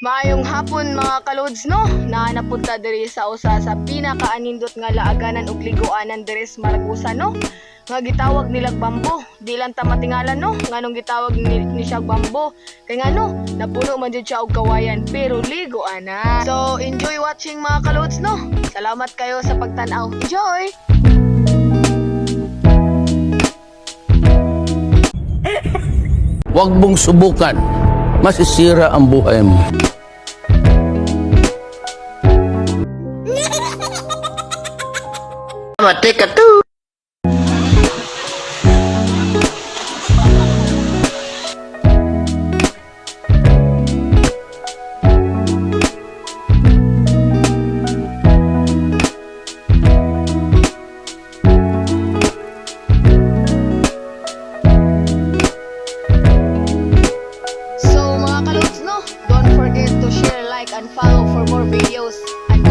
Maayong hapon mga kalods no. Naanapunta diri sa usa sa pinakaanindot nga laaganan ug liguanan diri sa Maragusa no. Nga gitawag nilag Bambo. Di lang ta matingalan no nganong gitawag ni siya Bambo. Kay ngano napuno man jud siya og kawayan pero liguanan. So enjoy watching mga kalods no. Salamat kayo sa pagtan-aw. Enjoy. Huwag mong subukan. Masisira ang buhay mo. Matika to. So mga kalods no, don't forget to share, like and follow for more videos and